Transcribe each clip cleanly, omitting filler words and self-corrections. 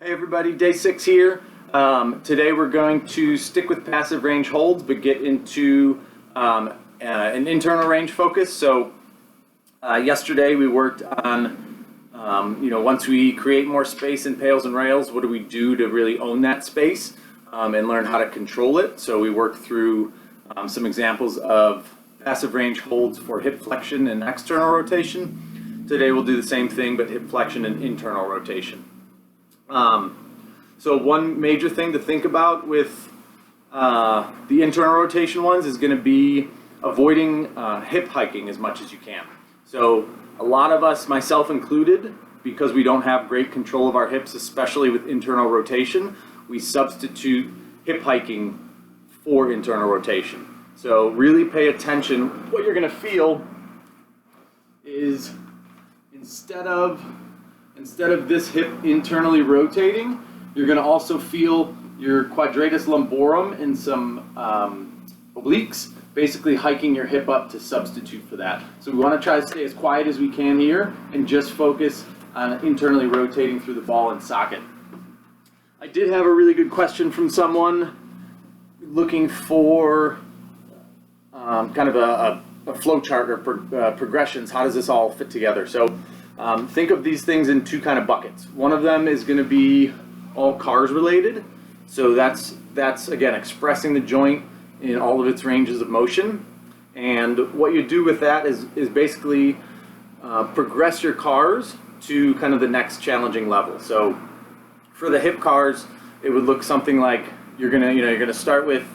Hey everybody, day 6 here. Today we're going to stick with passive range holds, but get into an internal range focus. So yesterday we worked on, once we create more space in pails and rails, what do we do to really own that space and learn how to control it? So we worked through some examples of passive range holds for hip flexion and external rotation. Today we'll do the same thing, but hip flexion and internal rotation. So one major thing to think about with the internal rotation ones is going to be avoiding hip hiking as much as you can. So a lot of us, myself included, because we don't have great control of our hips, especially with internal rotation, we substitute hip hiking for internal rotation. So really pay attention. What you're going to feel is instead of this hip internally rotating, you're going to also feel your quadratus lumborum and some obliques, basically hiking your hip up to substitute for that. So we want to try to stay as quiet as we can here and just focus on internally rotating through the ball and socket. I did have a really good question from someone looking for kind of a flow chart or progressions. How does this all fit together? So think of these things in two kind of buckets. One of them is going to be all cars related. So that's again expressing the joint in all of its ranges of motion. And what you do with that is basically progress your cars to kind of the next challenging level. So for the hip cars, it would look something like you're gonna start with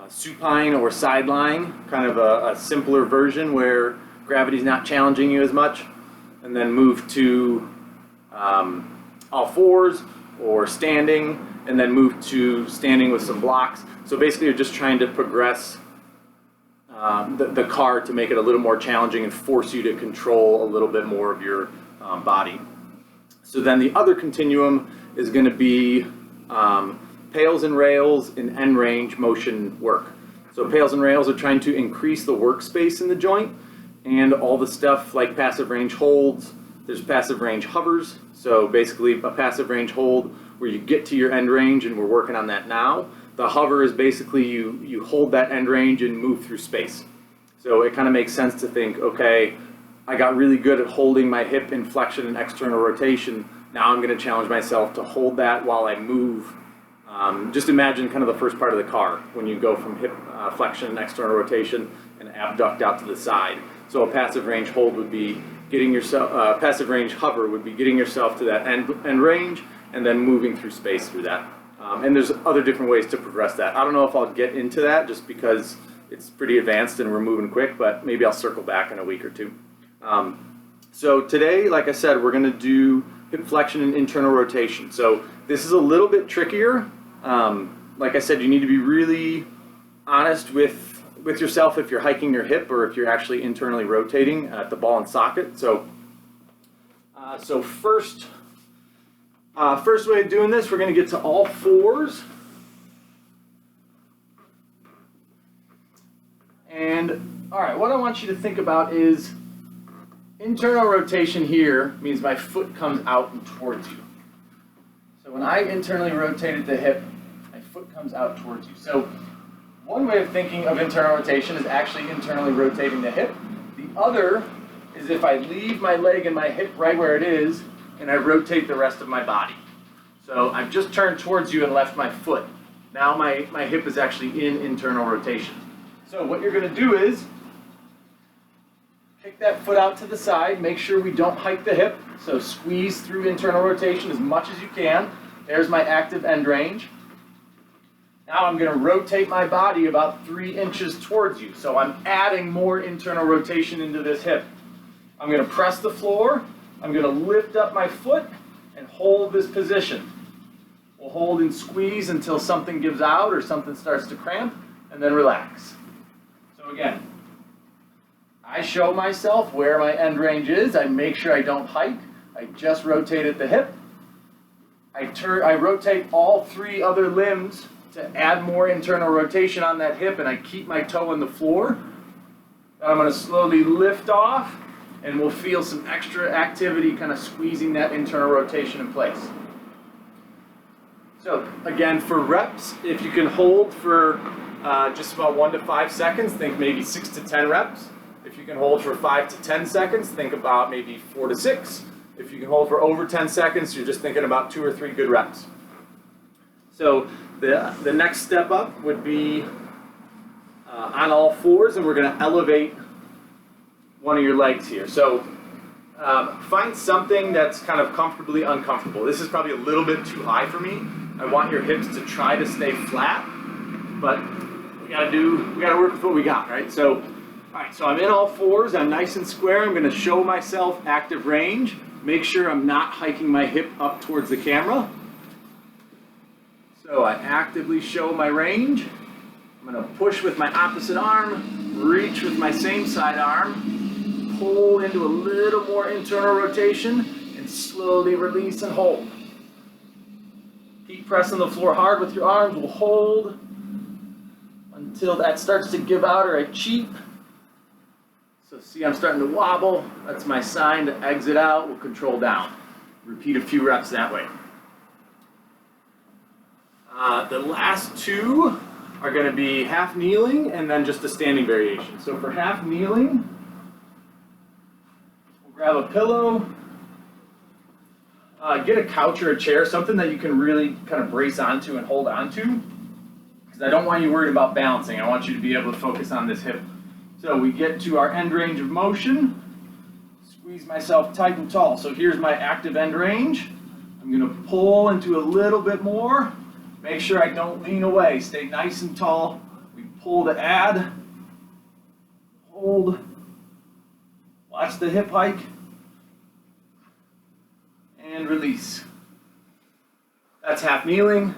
supine or sideline, kind of a simpler version where gravity's not challenging you as much, and then move to all fours or standing, and then move to standing with some blocks. So basically you're just trying to progress the car to make it a little more challenging and force you to control a little bit more of your body. So then the other continuum is going to be pails and rails in end range motion work. So pails and rails are trying to increase the workspace in the joint, and all the stuff like passive range holds. There's passive range hovers. So basically a passive range hold where you get to your end range, and we're working on that now. The hover is basically you hold that end range and move through space. So it kind of makes sense to think, okay, I got really good at holding my hip in flexion and external rotation. Now I'm going to challenge myself to hold that while I move. Just imagine kind of the first part of the car when you go from hip flexion and external rotation and abduct out to the side. So a passive range hold would be getting yourself, passive range hover would be getting yourself to that end range and then moving through space through that. And there's other different ways to progress that. I don't know if I'll get into that just because it's pretty advanced and we're moving quick, but maybe I'll circle back in a week or two. So today, like I said, we're going to do hip flexion and internal rotation. So this is a little bit trickier. Like I said, you need to be really honest with yourself if you're hiking your hip or if you're actually internally rotating at the ball and socket. So first way of doing this, we're going to get to all fours. And all right, what I want you to think about is internal rotation here means my foot comes out and towards you. So when I internally rotated the hip, my foot comes out towards you. So one way of thinking of internal rotation is actually internally rotating the hip. The other is if I leave my leg and my hip right where it is, and I rotate the rest of my body. So I've just turned towards you and left my foot. Now my hip is actually in internal rotation. So what you're going to do is kick that foot out to the side, make sure we don't hike the hip. So squeeze through internal rotation as much as you can. There's my active end range. Now I'm going to rotate my body about 3 inches towards you. So I'm adding more internal rotation into this hip. I'm going to press the floor. I'm going to lift up my foot and hold this position. We'll hold and squeeze until something gives out or something starts to cramp, and then relax. So again, I show myself where my end range is. I make sure I don't hike. I just rotated the hip. I rotate all 3 other limbs to add more internal rotation on that hip, and I keep my toe on the floor. Then I'm going to slowly lift off, and we'll feel some extra activity kind of squeezing that internal rotation in place. So again, for reps, if you can hold for just about 1 to 5 seconds, think maybe 6 to 10 reps. If you can hold for 5 to 10 seconds, think about maybe 4 to 6. If you can hold for over 10 seconds, you're just thinking about 2 or 3 good reps. So the next step up would be on all fours, and we're going to elevate one of your legs here. So find something that's kind of comfortably uncomfortable. This is probably a little bit too high for me. I want your hips to try to stay flat, but we gotta work with what we got, right? So, all right, so I'm in all fours, I'm nice and square. I'm gonna show myself active range. Make sure I'm not hiking my hip up towards the camera. So I actively show my range. I'm gonna push with my opposite arm, reach with my same side arm, pull into a little more internal rotation, and slowly release and hold. Keep pressing the floor hard with your arms. We'll hold until that starts to give out or I cheat. So see, I'm starting to wobble. That's my sign to exit out. We'll control down. Repeat a few reps that way. The last two are going to be half kneeling and then just a standing variation. So for half kneeling, we'll grab a pillow. Get a couch or a chair, something that you can really kind of brace onto and hold onto, because I don't want you worried about balancing. I want you to be able to focus on this hip. So we get to our end range of motion, squeeze myself tight and tall. So here's my active end range. I'm going to pull into a little bit more. Make sure I don't lean away. Stay nice and tall. We pull to add, hold, watch the hip hike, and release. That's half kneeling.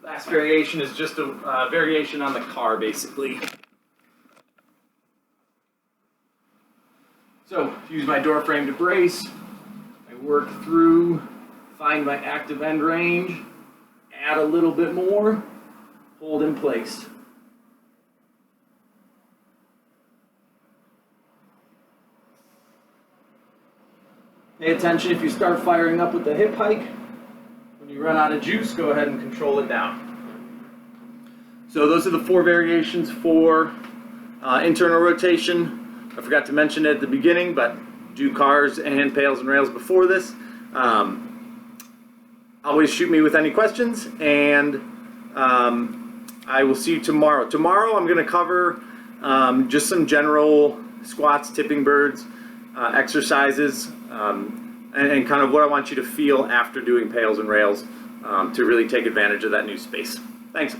Last variation is just a variation on the car, basically. So use my door frame to brace. I work through, find my active end range, add a little bit more, hold in place. Pay attention if you start firing up with the hip hike. When you run out of juice, go ahead and control it down. So those are the 4 variations for internal rotation. I forgot to mention it at the beginning, but do cars and pails and rails before this. Always shoot me with any questions, and I will see you tomorrow. Tomorrow I'm going to cover just some general squats, tipping birds, exercises, and kind of what I want you to feel after doing pails and rails to really take advantage of that new space. Thanks.